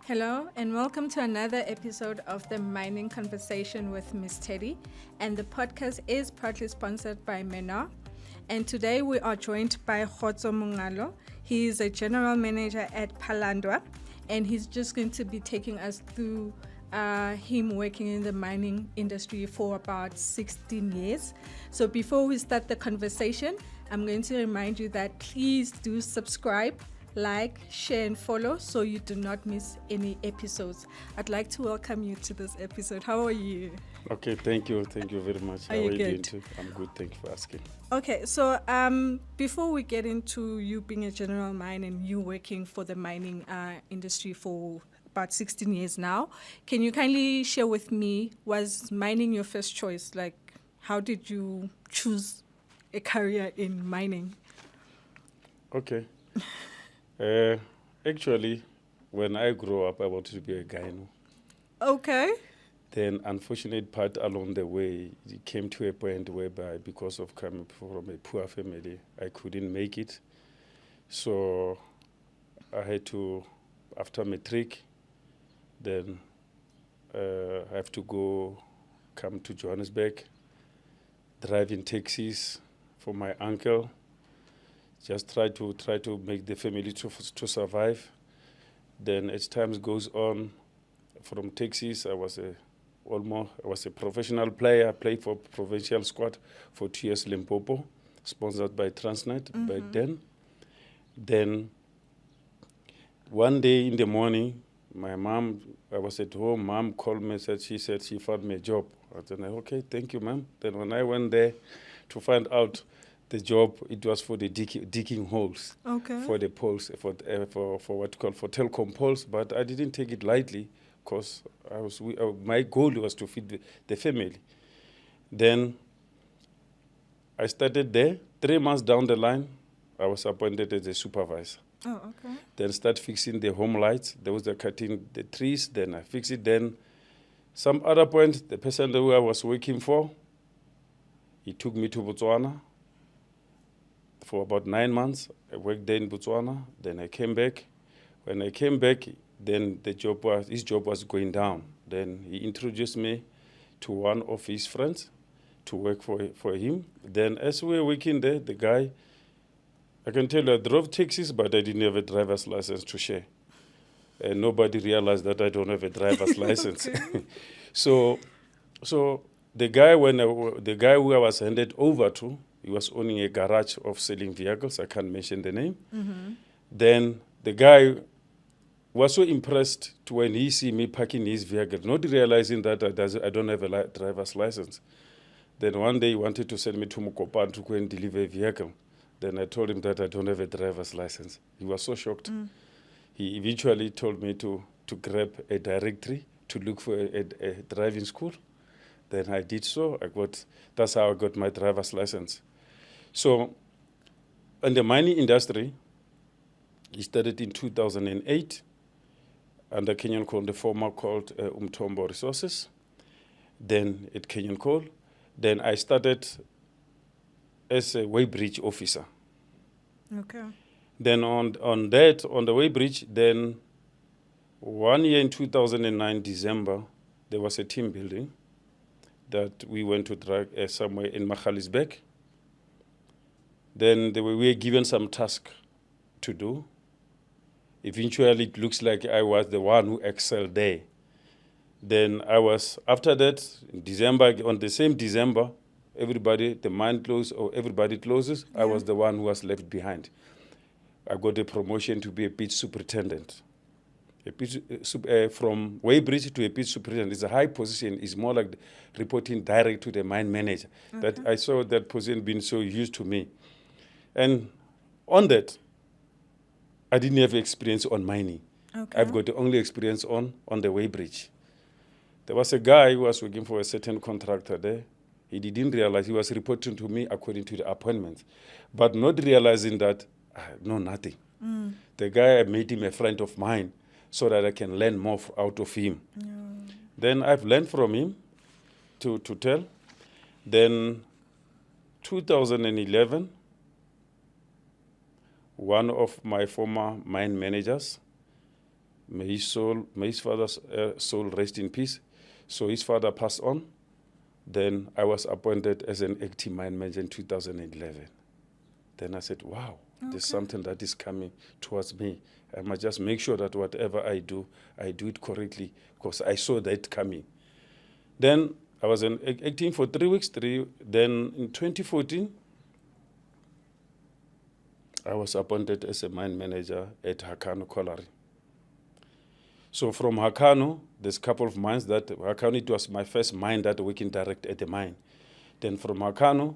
Hello, and welcome to another episode of the Mining Conversation with MsTedy. And the podcast is partly sponsored by MENA. And today we are joined by Kgotso Mongalo. He is a general manager at Phalandwa, and he's just going to be taking us through him working in the mining industry for about 16 years. So before we start the conversation, I'm going to remind you that please do subscribe, like, share, and follow so you do not miss any episodes. I'd like to welcome you to this episode. How are you? Okay, thank you. Thank you very much. How are you doing good? too? I'm good. Thank you for asking. Okay, so before we get into you being a general mine and you working for the mining industry for about 16 years now, can you kindly share with me, was mining your first choice? Like, how did you choose a career in mining? Okay. Actually, when I grew up, I wanted to be a gyno. Okay. Then, unfortunate part along the way, it came to a point whereby, because of coming from a poor family, I couldn't make it. So I had to, after matric, then I have to come to Johannesburg, driving taxis for my uncle. Just try to make the family to survive. Then as time goes on, from taxis, I was a professional player. I played for provincial squad for 2 years Limpopo, sponsored by Transnet back then. Then one day in the morning, my mom, I was at home, mom called me, she said she found me a job. I said, okay, thank you, ma'am. Then when I went there to find out the job, it was for the digging holes, for the poles, for what you call for telecom poles. But I didn't take it lightly because my goal was to feed the family. Then I started there. 3 months down the line, I was appointed as a supervisor. Oh, okay. Then start fixing the home lights. There was cutting the trees. Then I fixed it. Then some other point, the person who I was working for, he took me to Botswana. For about 9 months, I worked there in Botswana. Then I came back. When I came back, then his job was going down. Then he introduced me to one of his friends to work for him. Then as we were working there, the guy, I can tell you, I drove taxis, but I didn't have a driver's license to share. And nobody realized that I don't have a driver's license. So the guy who I was handed over to, he was owning a garage of selling vehicles. I can't mention the name. Then the guy was so impressed when he see me parking his vehicle, not realizing that I don't have a driver's license. Then one day he wanted to send me to Mokopan to go and deliver a vehicle. Then I told him that I don't have a driver's license. He was so shocked. He eventually told me to grab a directory to look for a driving school. Then I did so. That's how I got my driver's license. So, in the mining industry, he started in 2008 under Kenyan Coal, the former called Umthombo Resources. Then at Kenyan Coal. Then I started as a weighbridge officer. Okay. Then on the weighbridge, then 1 year in 2009, December, there was a team building that we went to drag somewhere in Magaliesberg. Then we were given some task to do. Eventually, it looks like I was the one who excelled there. Then after that, in December, on the same December, the mine closed or everybody closes. Yeah. I was the one who was left behind. I got a promotion to be a pit superintendent. From weighbridge to a pit superintendent is a high position. It's more like reporting direct to the mine manager. Okay. That I saw that position being so used to me. And on that, I didn't have experience on mining. Okay. I've got the only experience on the weighbridge. There was a guy who was working for a certain contractor there. He didn't realize he was reporting to me according to the appointment, but not realizing that I know nothing. The guy, I made him a friend of mine so that I can learn more out of him. Yeah. Then I've learned from him to tell. Then 2011, one of my former mine managers May his father's soul rest in peace. So his father passed on. Then I was appointed as an acting mine manager in 2011. Then I said, wow, there's something that is coming towards me. I must just make sure that whatever I do it correctly, because I saw that coming. Then I was acting for 3 weeks. Then in 2014, I was appointed as a mine manager at Hakano Colliery. So from Hakano, there's a couple of mines that Hakano, it was my first mine that working direct at the mine. Then from Hakano,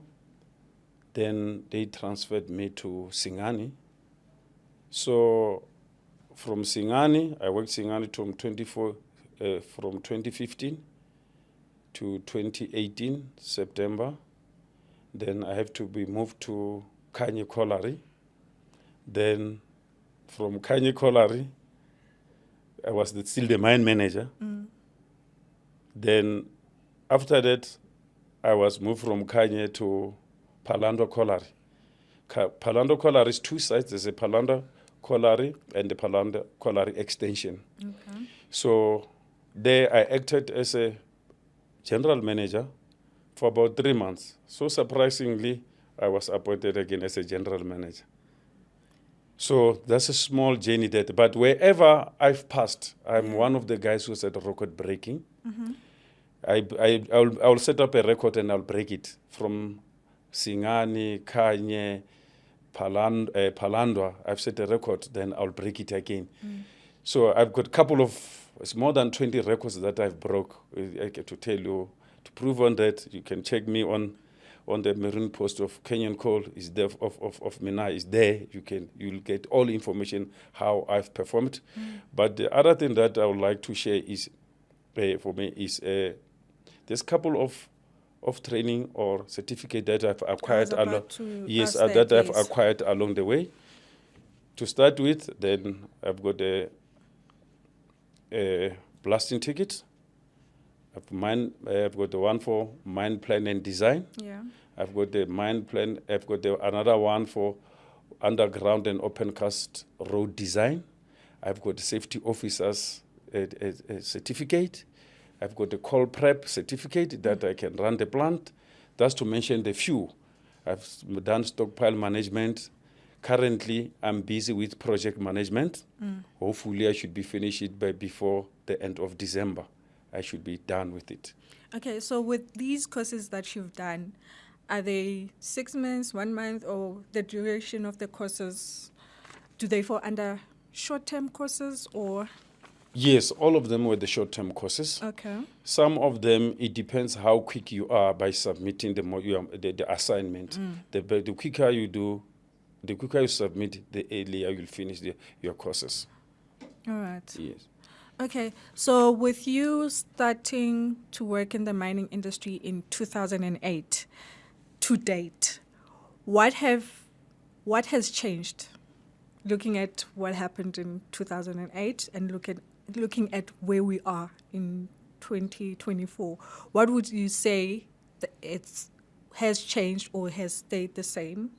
then they transferred me to Singani. So from Singani, I worked Singani from 2015 to 2018, September. Then I have to be moved to Kgotso Colliery. Then from Kgotso Colliery, I was still the mine manager. Then after that, I was moved from Kgotso to Phalandwa Colliery. Phalandwa Colliery is 2 sites. There's a Phalandwa Colliery and the Phalandwa Colliery extension. Okay. So there I acted as a general manager for about 3 months. So surprisingly, I was appointed again as a general manager. So that's a small journey that, but wherever I've passed, I'm one of the guys who's at record breaking. I'll set up a record and I'll break it from Singani, Kgotso, Phalandwa. I've set a record, then I'll break it again. So I've got a couple of, it's more than 20 records that I've broke. I get to tell you, to prove on that, you can check me on the marine post of Kenyan Coal is there of Mina is there. You'll get all information how I've performed. But the other thing that I would like to share is for me is there's a couple of training or certificate that I've acquired that I've acquired along the way. To start with, then I've got a blasting ticket. I've got the one for mine plan and design. Yeah. I've got the mine plan. I've got another one for underground and open cast road design. I've got the safety officer's a certificate. I've got the coal prep certificate that I can run the plant. That's to mention the few. I've done stockpile management. Currently, I'm busy with project management. Hopefully, I should be finished it before the end of December. I should be done with it. Okay, so with these courses that you've done, are they 6 months, 1 month, or the duration of the courses, do they fall under short-term courses or? Yes, all of them were the short-term courses. Okay. Some of them, it depends how quick you are by submitting the assignment. The quicker you do, the quicker you submit, the earlier you'll finish your courses. All right. Yes. Okay, so with you starting to work in the mining industry in 2008 to date, what has changed? Looking at what happened in 2008 and looking at where we are in 2024, what would you say that it has changed or has stayed the same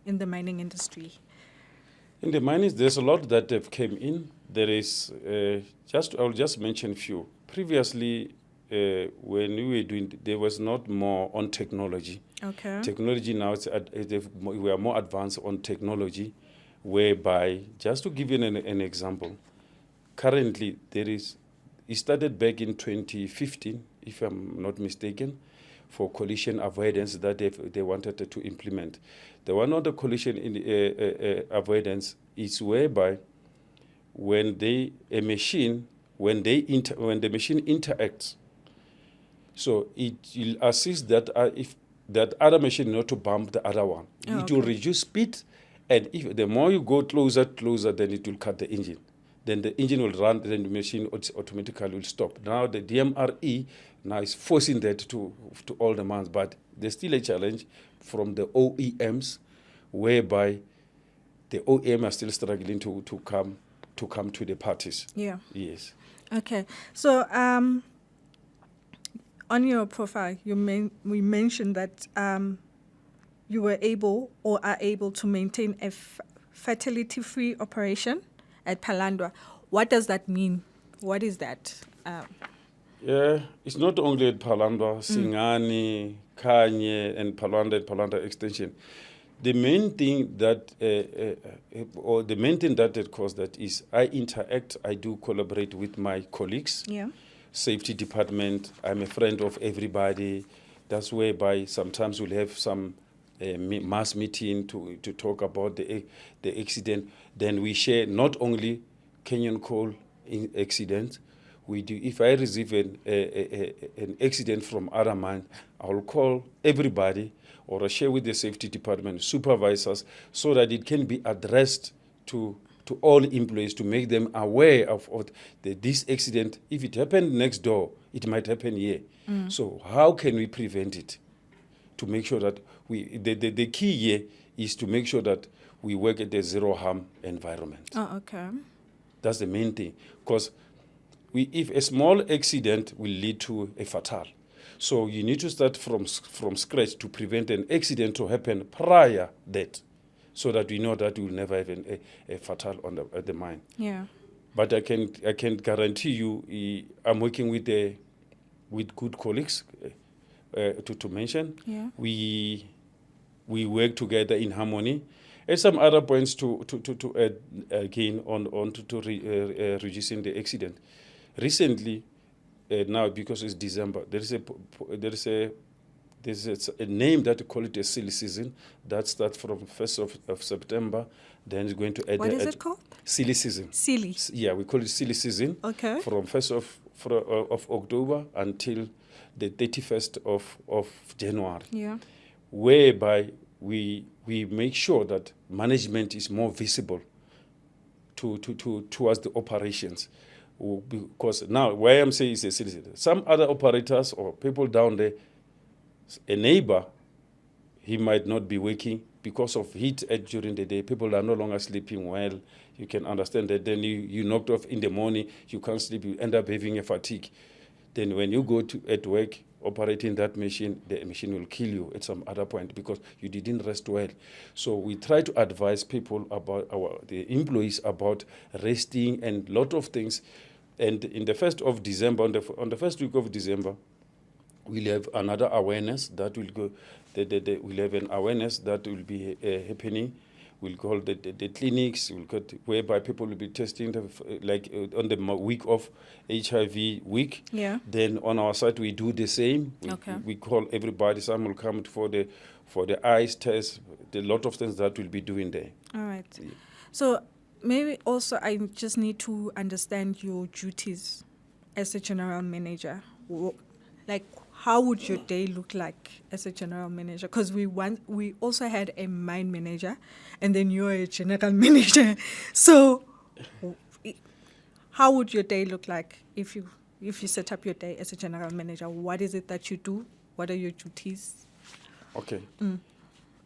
in the mining industry? In the mining, there's a lot that have came in. There is I'll just mention a few. Previously, when we were doing, there was not more on technology. Okay. Technology now, we are more advanced on technology, whereby, just to give you an example, currently it started back in 2015, if I'm not mistaken, for collision avoidance that they wanted to implement. The one on the collision avoidance is whereby when the machine interacts, so it will assist that if that other machine not to bump the other one. It will reduce speed, and if the more you go closer, then it will cut the engine. Then the engine will run, then the machine automatically will stop. Now the DMRE now is forcing that to all the months, but there's still a challenge from the OEMs, whereby the OEM are still struggling to come to the parties. Yeah. Yes. Okay. So on your profile, we mentioned that you were able or are able to maintain a fatality-free operation at Phalandwa. What does that mean? What is that? Yeah, it's not only at Phalandwa, Singani, Kanye, and Phalandwa extension. The main thing that, that caused that is I interact, I do collaborate with my colleagues. Yeah. Safety department, I'm a friend of everybody. That's whereby sometimes we'll have some mass meeting to talk about the accident. Then we share not only Kenyan coal accident. We do. If I receive an accident from other mine, I'll call everybody or share with the safety department supervisors so that it can be addressed to all employees to make them aware of this accident. If it happened next door, it might happen here. So how can we prevent it? To make sure that the key here is to make sure that we work at a zero harm environment. Oh, okay. That's the main thing. Because if a small accident will lead to a fatal. So you need to start from scratch to prevent an accident to happen prior that, so that we know that we will never have a fatal at the mine. Yeah. But I can guarantee you, I'm working with good colleagues. To mention, Yeah. we work together in harmony. And some other points to add again on reducing the accident. Recently, now because it's December, there is a name that we call it a silly season that starts from 1st of September. Then it's going to add. What is it called? Silly season. Silly. Yeah, we call it silly season. Okay. From 1st of October until the 31st of January. Yeah. Whereby we make sure that management is more visible towards the operations. Because now, why I'm saying is a citizen. Some other operators or people down there, a neighbor, he might not be working because of heat during the day. People are no longer sleeping well. You can understand that. Then you knocked off in the morning, you can't sleep, you end up having a fatigue. Then when you go at work, operating that machine, the machine will kill you at some other point because you didn't rest well. So we try to advise people about the employees about resting and lot of things. And in the 1st of December, on the first week of December, we'll have another awareness that will go. We'll have an awareness that will be happening. We'll call the clinics, whereby people will be testing, on the week of HIV week. Yeah. Then on our side, we do the same. We call everybody. Some will come for the eyes test. A lot of things that we'll be doing there. All right. Yeah. So maybe also I just need to understand your duties as a general manager. Like, how would your day look like as a general manager? Because we also had a mine manager, and then you're a general manager. So, how would your day look like if you set up your day as a general manager? What is it that you do? What are your duties? Okay.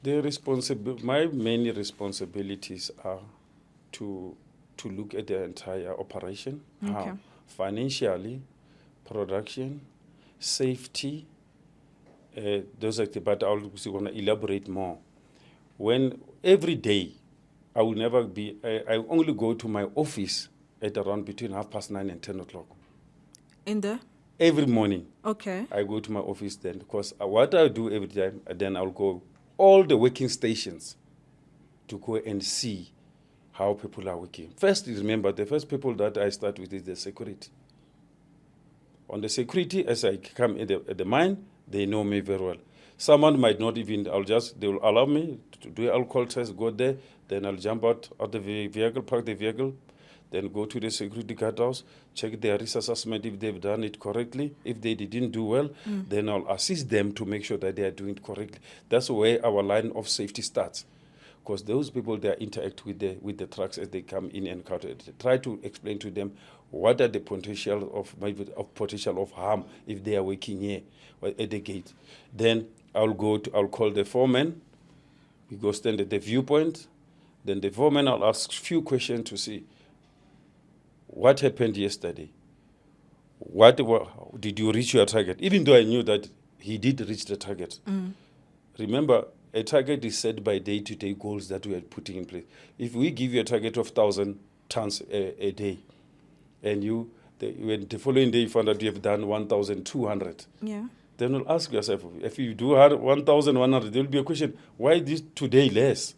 My main responsibilities are to look at the entire operation, how financially, production, safety, those are but I'll want to elaborate more. When every day, I will never be, I only go to my office at around between 9:30 and 10 o'clock. Every morning. Okay. I go to my office then, because what I do every time, then I'll go all the working stations to go and see how people are working. First, remember, the first people that I start with is the security. On the security, as I come at the mine, they know me very well. Someone might not even, they will allow me to do alcohol test, go there, then I'll jump out of the vehicle, park the vehicle, then go to the security guard house, check their risk assessment if they've done it correctly. If they didn't do well, then I'll assist them to make sure that they are doing it correctly. That's where our line of safety starts. Because those people, they interact with the trucks as they come in and out. Try to explain to them what are the potential of harm if they are working here at the gate. Then I'll call the foreman. We go stand at the viewpoint. Then the foreman, I'll ask few questions to see what happened yesterday. Did you reach your target? Even though I knew that he did reach the target. Remember, a target is set by day-to-day goals that we are putting in place. If we give you a target of 1,000 tons a day, and when the following day you find out you have done 1,200, Yeah. then you'll ask yourself, if you do 1,100, there will be a question, why this today less?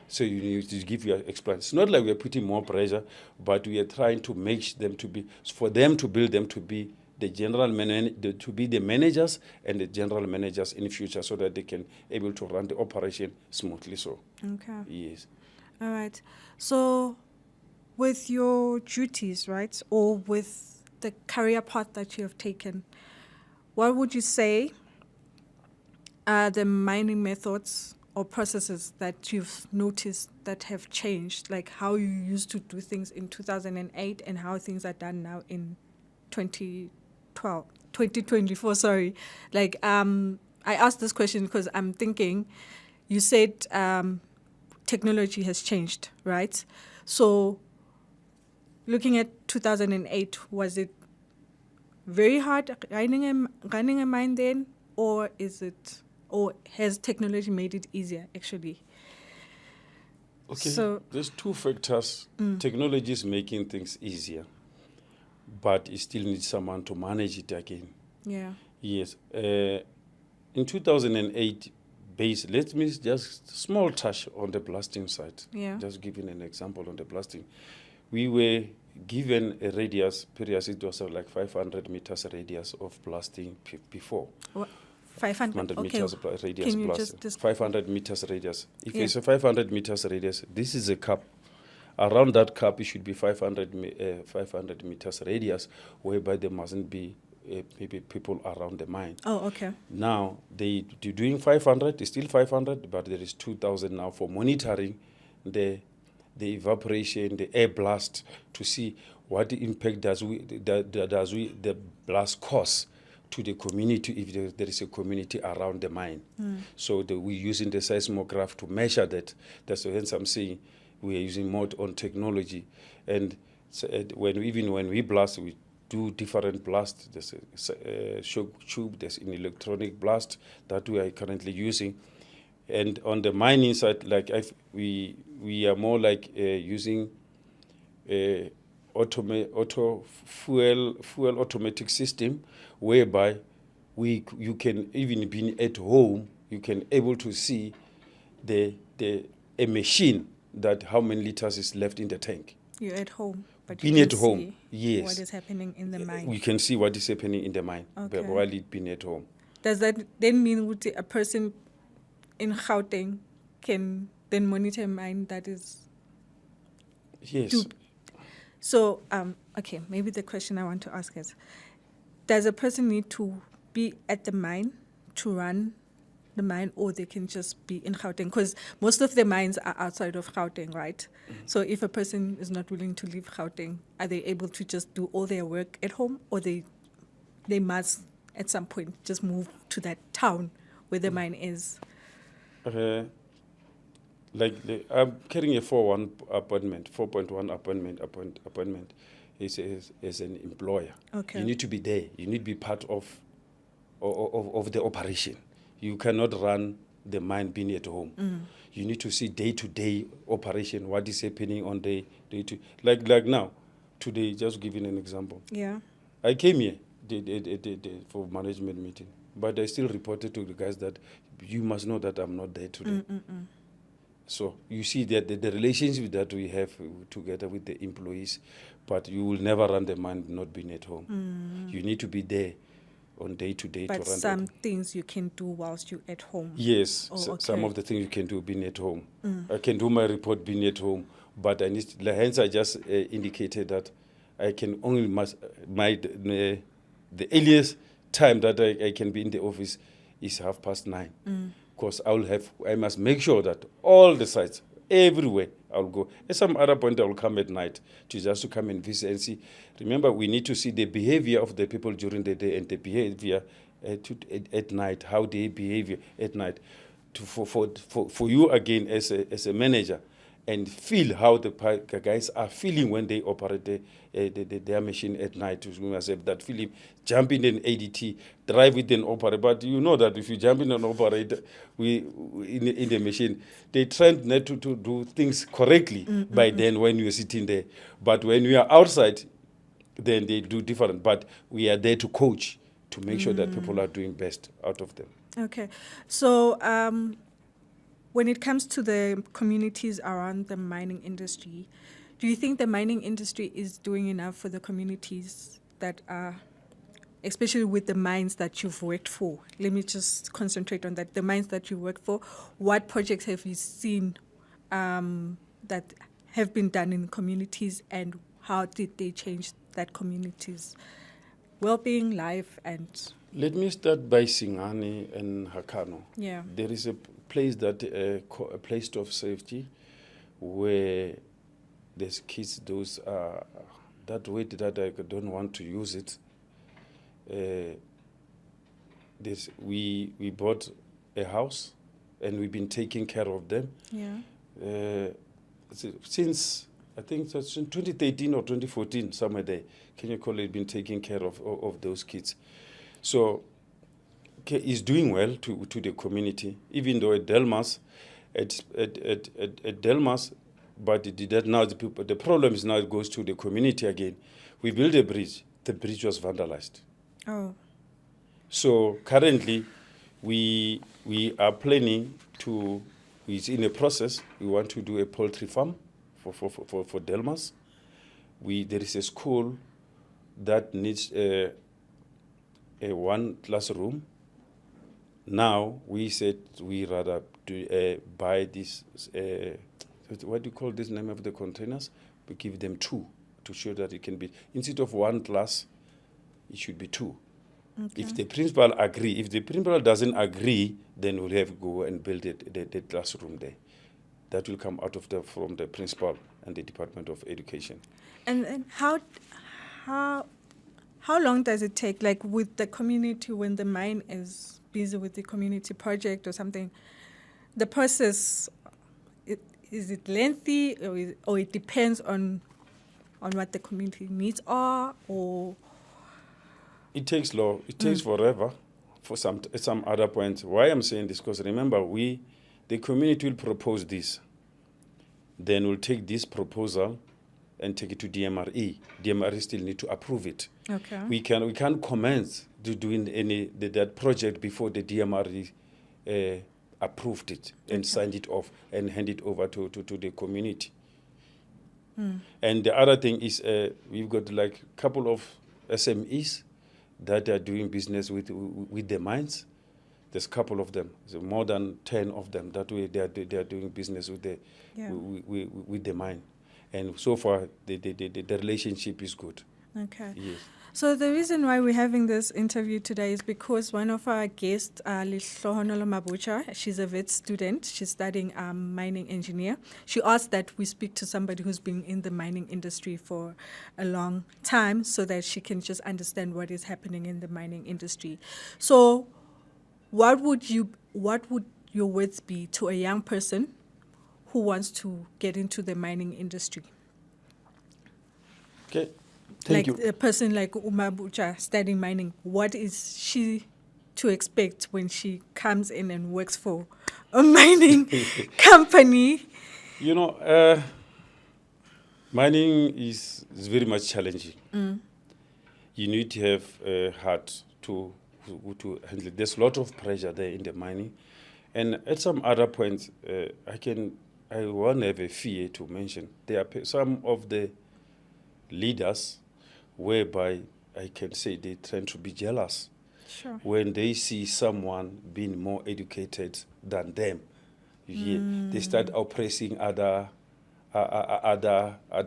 So you need to give your explanation. It's not like we're putting more pressure, but we are trying to make them to be, for them to build them to be the to be the managers and the general managers in the future, so that they can able to run the operation smoothly. So Okay. yes. All right. So, with your duties, right, or with the career path that you have taken, what would you say are the mining methods or processes that you've noticed that have changed, like how you used to do things in 2008 and how things are done now in 2024, sorry. Like, I asked this question because I'm thinking, you said technology has changed, right? So looking at 2008, was it very hard running a mine then, or has technology made it easier actually? Okay, So there's two factors. Technology is making things easier, but it still needs someone to manage it again. yeah. Yes. In 2008, let me just small touch on the blasting side. Yeah. Just giving an example on the blasting. We were given a radius, it was like 500 meters radius of blasting before. What? 500 okay. meters radius Can you blasting. just 500 meters radius. If Yeah. it's a 500 meters radius, this is a cup. Around that cup, it should be 500 meters radius, whereby there mustn't be maybe people around the mine. Oh, okay. Now, they're doing 500, it's still 500, but there is 2,000 now for monitoring the evaporation, the air blast, to see what the impact does the blast cause to the community if there is a community around the mine. So we're using the seismograph to measure that. That's hence I'm saying we are using more on technology. And so when we blast, we do different blasts. There's a shock tube, there's an electronic blast that we are currently using. And on the mining side, like we are more like using fuel automatic system, whereby you can even be at home, you can able to see a machine that how many liters is left in the tank. You're at home, but Being you at can home, see yes. what is happening in the mine. We can see what is happening in the mine, Okay. while it being at home. Does that then mean that a person in Gauteng can then monitor a mine that is Yes. So, okay, maybe the question I want to ask is, does a person need to be at the mine to run the mine, or they can just be in Gauteng? Because most of the mines are outside of Gauteng, right? So if a person is not willing to leave Gauteng, are they able to just do all their work at home, or they must at some point just move to that town where the mine is? I'm carrying a 4.1 appointment as an employer. Okay. You need to be there. You need to be part of the operation. You cannot run the mine being at home. You need to see day-to-day operation, what is happening on day-to-day. Like now, today, just giving an example. Yeah. I came here for management meeting, but I still reported to the guys that you must know that I'm not there today. So you see that the relationship that we have together with the employees, but you will never run the mine not being at home. You need to be there on day-to-day to run. But some things you can do whilst you're at home. Yes, Oh, okay. some of the things you can do being at home. I can do my report being at home, but I need. Hence, I just indicated that I can only the earliest time that I can be in the office is 9:30. Because I must make sure that all the sites, everywhere I'll go. At some other point, I will come at night to come and visit and see. Remember, we need to see the behavior of the people during the day and the behavior at night, how they behave at night. For you again as a manager, and feel how the guys are feeling when they operate their machine at night. To myself, that feeling, jump in an ADT, drive with an operator. But you know that if you jump in an operator in the machine, they try not to do things correctly by then when you're sitting there. But when you are outside, then they do different. But we are there to coach, to make sure that people are doing best out of them. Okay. So when it comes to the communities around the mining industry, do you think the mining industry is doing enough for the communities that are, especially with the mines that you've worked for? Let me just concentrate on that. The mines that you worked for, what projects have you seen that have been done in communities, and how did they change that community's well-being, life, and... Let me start by Singani and Hakano. Yeah. There is a place that a place of safety where there's kids. Those that word that I don't want to use it. We bought a house, and we've been taking care of them. Yeah. Since I think that's in 2013 or 2014, somewhere there. Kenya Colliery been taking care of those kids. So is doing well to the community, even though at Delmas, but it did that now. The problem is now it goes to the community again. We built a bridge. The bridge was vandalized. Oh. So currently, we are planning to. It's in a process. We want to do a poultry farm for Delmas. There is a school that needs a one classroom. Now we said we rather buy this. What do you call this name of the containers? We give them two to show that it can be, instead of one class, it should be two. Okay. If the principal agree, if the principal doesn't agree, then we'll have to go and build the classroom there. That will come out of from the principal and the Department of Education. And how long does it take, like with the community, when the mine is busy with the community project or something, the process, is it lengthy, or it depends on what the community needs are, or? It takes forever for some other points. Why I'm saying this, because remember, the community will propose this. Then we'll take this proposal and take it to DMRE. DMRE still need to approve it. Okay. We can't commence to doing that project before the DMRE approved it and signed it off and hand it over to the community. And the other thing is we've got like a couple of SMEs that are doing business with the mines. There's a couple of them, so more than 10 of them. That way they are doing business with the mine. And so far, the relationship is good. Okay. Yes. So the reason why we're having this interview today is because one of our guests, Lihlohonolo Mabucha, she's a vet student. She's studying mining engineer. She asked that we speak to somebody who's been in the mining industry for a long time so that she can just understand what is happening in the mining industry. So what would your words be to a young person who wants to get into the mining industry? Okay. Thank you. A person like Umabucha studying mining, what is she to expect when she comes in and works for a mining company? You know, mining is very much challenging. You need to have a heart to handle it. There's a lot of pressure there in the mining. And at some other points, I won't have a fear to mention. There are some of the leaders whereby I can say they tend to be jealous. Sure. When they see someone being more educated than them. They start oppressing other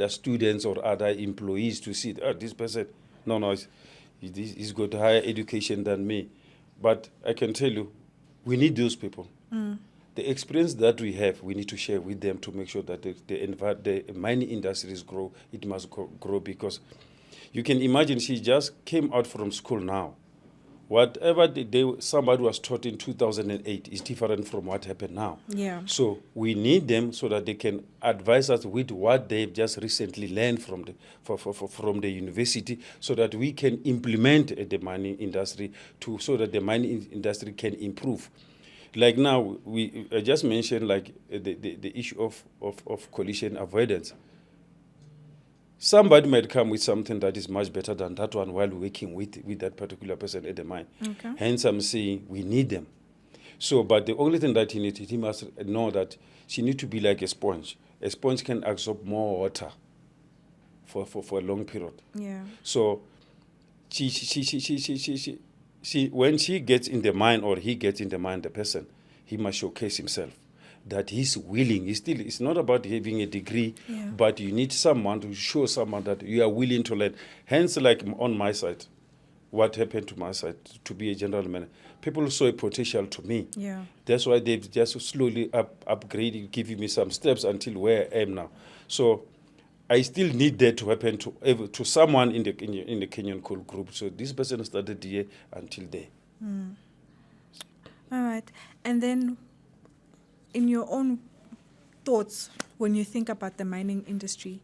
students or other employees to see, this person, he's got higher education than me. But I can tell you, we need those people. The experience that we have, we need to share with them to make sure that the mining industries grow. It must grow, because you can imagine she just came out from school now. Whatever somebody was taught in 2008 is different from what happened now. Yeah. So we need them so that they can advise us with what they've just recently learned from the university, so that we can implement the mining industry so that the mining industry can improve. Like now, I just mentioned like the issue of collision avoidance. somebody might come with something that is much better than that one while working with that particular person at the mine. Okay. Hence, I'm saying we need them. So, but the only thing that he must know that she needs to be like a sponge. A sponge can absorb more water for a long period. Yeah. So, she when she gets in the mine or he gets in the mine, the person, he must showcase himself that he's willing. It's not about having a degree, but you need someone to show someone that you are willing to learn. Hence, like on my side, what happened to my side to be a general manager, people saw a potential to me. Yeah. That's why they've just slowly upgraded, giving me some steps until where I am now. So I still need that to happen to someone in the Kenyan Coal Group. So this person started here until there. All right. And then in your own thoughts, when you think about the mining industry,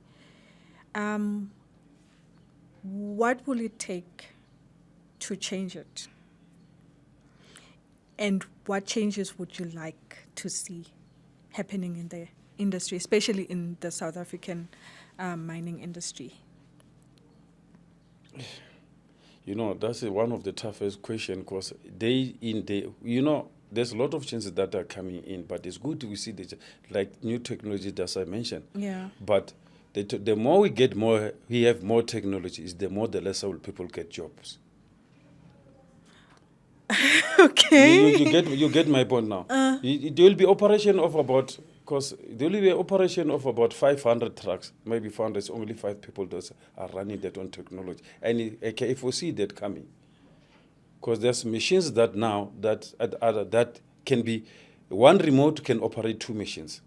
what will it take to change it? And what changes would you like to see happening in the industry, especially in the South African mining industry? That's one of the toughest questions because there's a lot of changes that are coming in, but it's good to see like new technology that I mentioned. Yeah. But the more we have more technologies, the more the lesser will people get jobs. Okay. You get my point now. There will be operation of about, because there will be an operation of about 500 trucks, maybe 400. It's only 5 people that are running that on technology, and I can foresee that coming. Because there's machines that now that can be, one remote can operate 2 machines.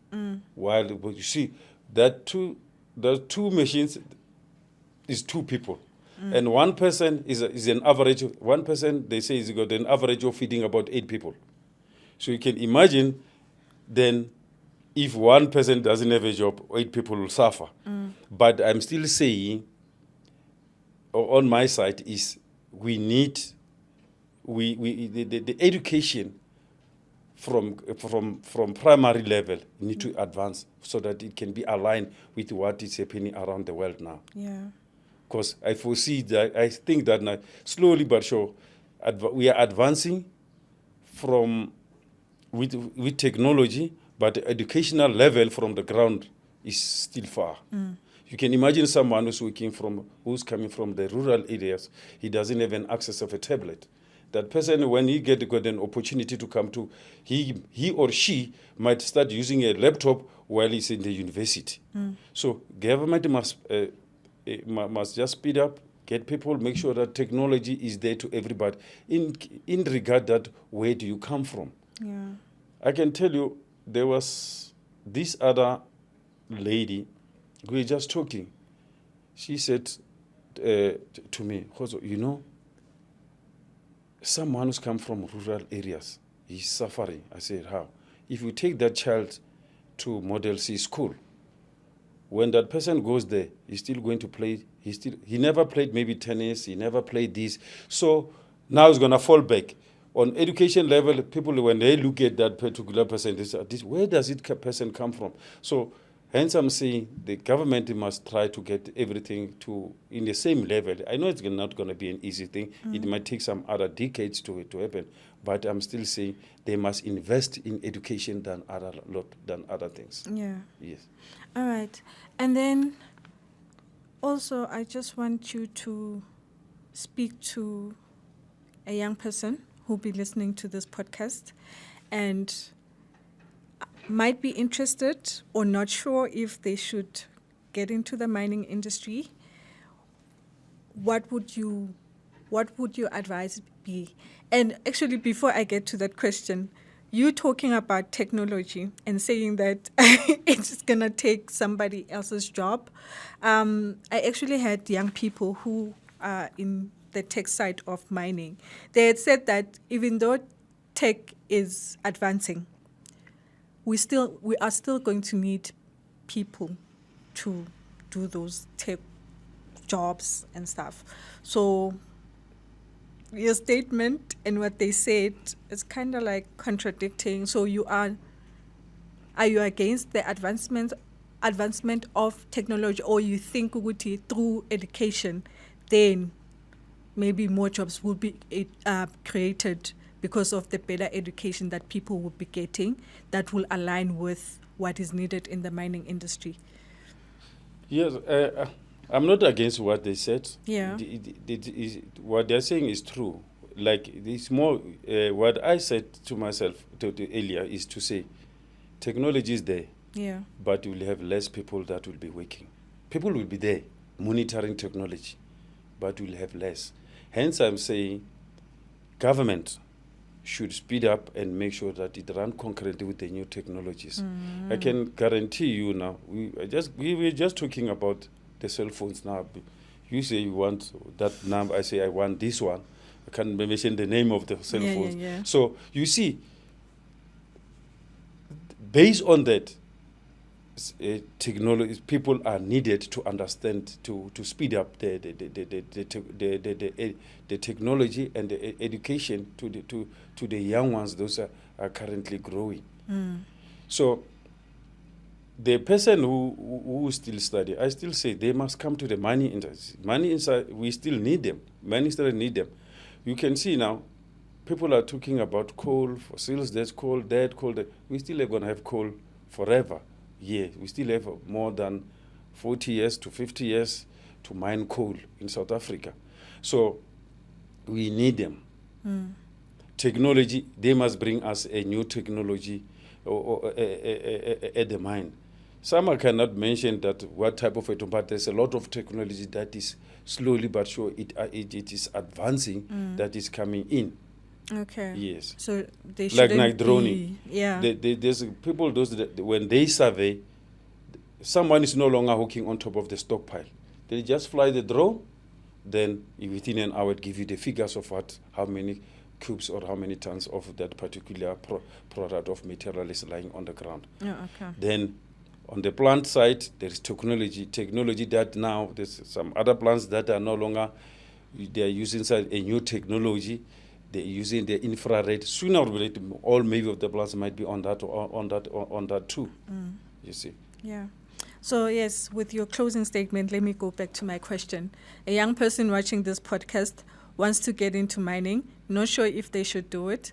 While you see that the 2 machines is 2 people. And one person is an average. One person, they say, is got an average of feeding about 8 people. So you can imagine, then, if one person doesn't have a job, 8 people will suffer. But I'm still saying, on my side, is we need the education from primary level need to advance so that it can be aligned with what is happening around the world now. Yeah. Because I foresee that, I think that now, slowly but sure, we are advancing with technology, but the educational level from the ground is still far. You can imagine someone who's coming from the rural areas, he doesn't have an access of a tablet. That person, when he got an opportunity to come to, he or she might start using a laptop while he's in the university. So government must just speed up, get people, make sure that technology is there to everybody. In regard that, where do you come from? Yeah. I can tell you, there was this other lady, we were just talking. She said to me, Kgotso, someone who's come from rural areas, he's suffering. I said, how? If you take that child to Model C school, when that person goes there, he's still going to play. He never played maybe tennis. He never played this. So now he's going to fall back. On education level, people, when they look at that particular person, they say, where does it person come from? So hence I'm saying the government must try to get everything in the same level. I know it's not going to be an easy thing. It might take some other decades to happen. But I'm still saying they must invest in education than other things. Yeah. Yes. All right. And then also, I just want you to speak to a young person who'll be listening to this podcast and might be interested or not sure if they should get into the mining industry. What would your advice be? And actually, before I get to that question, you talking about technology and saying that it's going to take somebody else's job. I actually had young people who are in the tech side of mining. They had said that even though tech is advancing, we are still going to need people to do those tech jobs and stuff. So your statement and what they said is kind of like contradicting. So are you against the advancements advancement of technology, or you think ukuthi through education, then maybe more jobs will be created because of the better education that people will be getting that will align with what is needed in the mining industry? Yes, I'm not against what they said. Yeah. What they're saying is true. Like, it's more, what I said to myself earlier is to say, technology is there, Yeah. but we'll have less people that will be working. People will be there monitoring technology, but we'll have less. Hence, I'm saying government should speed up and make sure that it runs concurrently with the new technologies. I can guarantee you now, we were just talking about the cell phones now. You say you want that number, I say I want this one. I can't mention the name of the cell phones. Yeah. So you see, based on that, technology, people are needed to understand, to speed up the technology and the education to the young ones. Those are currently growing. So the person who still study, I still say they must come to the mining industry. Mining inside, we still need them. Mining still need them. You can see now, people are talking about coal, fossils, there's coal, that. We still are going to have coal forever. Yeah, we still have more than 40 years to 50 years to mine coal in South Africa. So we need them. Technology, they must bring us a new technology at the mine. Some I cannot mention that what type of it, but there's a lot of technology that is slowly but sure it is advancing, that is coming in. Okay. Yes. So they should like droning. Yeah. There's people when they survey, someone is no longer hooking on top of the stockpile. They just fly the drone, then within an hour it give you the figures of how many cubes or how many tons of that particular product of material is lying on the ground. Oh, okay. Then on the plant side, there is technology that now there's some other plants that are no longer, they are using a new technology. They're using the infrared. Sooner or later, all maybe of the plants might be on that too. You see. Yeah. So yes, with your closing statement, let me go back to my question. A young person watching this podcast wants to get into mining, not sure if they should do it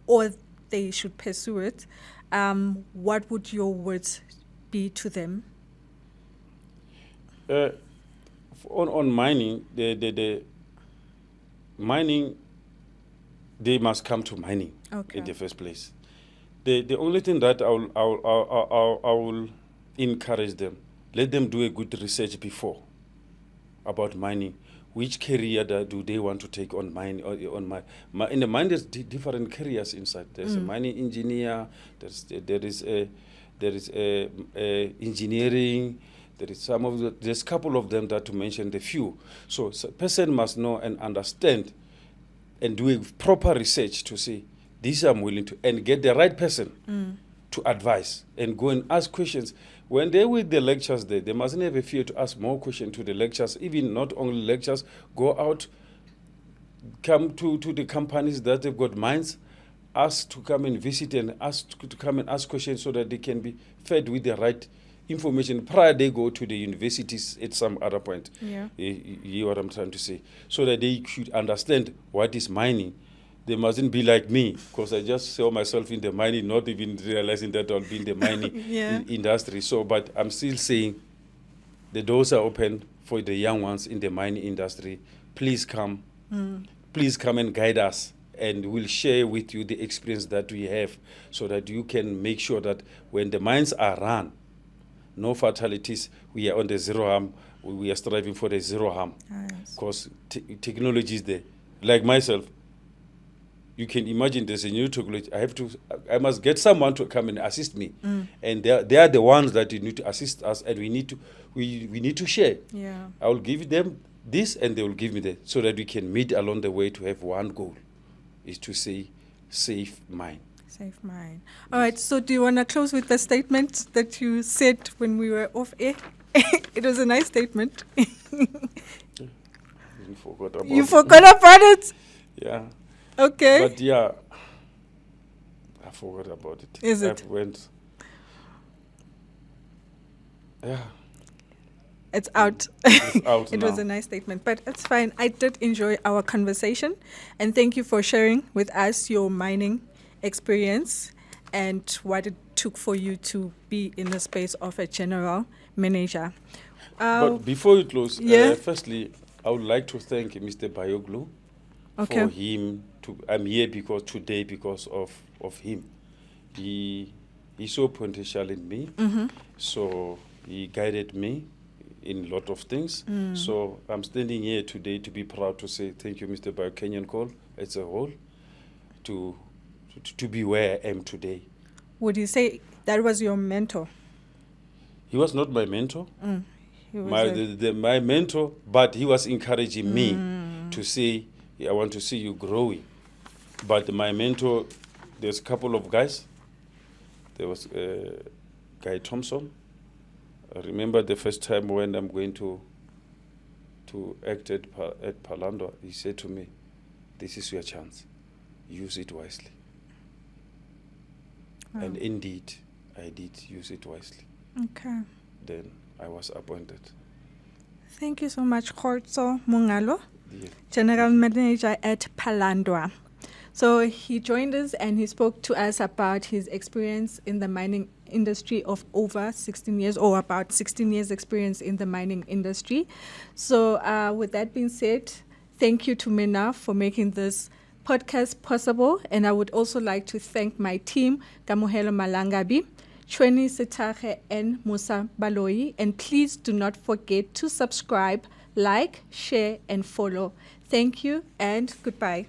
or they should pursue it. What would your words be to them? On mining, the mining, they must come to mining in the first place. The only thing that I will encourage them, let them do a good research before about mining. Which career do they want to take on mining? In the mine, there's different careers inside. There's a mining engineer. There is engineering. There's a couple of them that to mention the few. So a person must know and understand and do a proper research to see this I'm willing to, and get the right person to advise and go and ask questions. When they're with the lectures there, they mustn't have a fear to ask more questions to the lectures, even not only lectures, go out, come to the companies that have got mines, ask to come and visit and ask to come and ask questions so that they can be fed with the right information prior they go to the universities at some other point. Yeah. You hear what I'm trying to say? So that they should understand what is mining. They mustn't be like me, because I just saw myself in the mining, not even realizing that I'll be in the mining industry. So, but I'm still saying the doors are open for the young ones in the mining industry. Please come. Please come and guide us, and we'll share with you the experience that we have so that you can make sure that when the mines are run, no fatalities, we are on the zero harm, we are striving for the zero harm. Because technology is there. Like myself, you can imagine there's a new technology. I must get someone to come and assist me. And they are the ones that you need to assist us, and we need to share. Yeah. I will give them this and they will give me that, so that we can meet along the way to have one goal, is to say safe mine. Safe mine. All right, so do you want to close with the statement that you said when we were off air? It was a nice statement. You forgot about it? Yeah. Okay. But yeah, I forgot about it. Is it? Yeah. It's out. It's out It now. was a nice statement, but it's fine. I did enjoy our conversation, and thank you for sharing with us your mining experience and what it took for you to be in the space of a general manager. But before you close, yeah. Firstly, I would like to thank Mr. Bayoglu Okay. for him. I'm here today because of him. He saw potential in me, so he guided me in a lot of things. So I'm standing here today to be proud to say thank you, Mr. Bayo Kenyan Call as a whole, to be where I am today. Would you say that was your mentor? He was not my mentor. He was My mentor, but he was encouraging me to say, I want to see you growing. But my mentor, there's a couple of guys. There was Guy Thompson. I remember the first time when I'm going to act at Phalandwa, he said to me, this is your chance. Use it wisely. Wow. And indeed, I did use it wisely. Okay. Then I was appointed. Thank you so much, Kgotso Mongalo, Yeah. General Manager at Phalandwa. So he joined us and he spoke to us about his experience in the mining industry of over 16 years, or about 16 years experience in the mining industry. So with that being said, thank you to Mena for making this podcast possible. And I would also like to thank my team, Kamohelo Malangabi, Chweni Sitache, and Musa Baloi. And please do not forget to subscribe, like, share, and follow. Thank you and goodbye.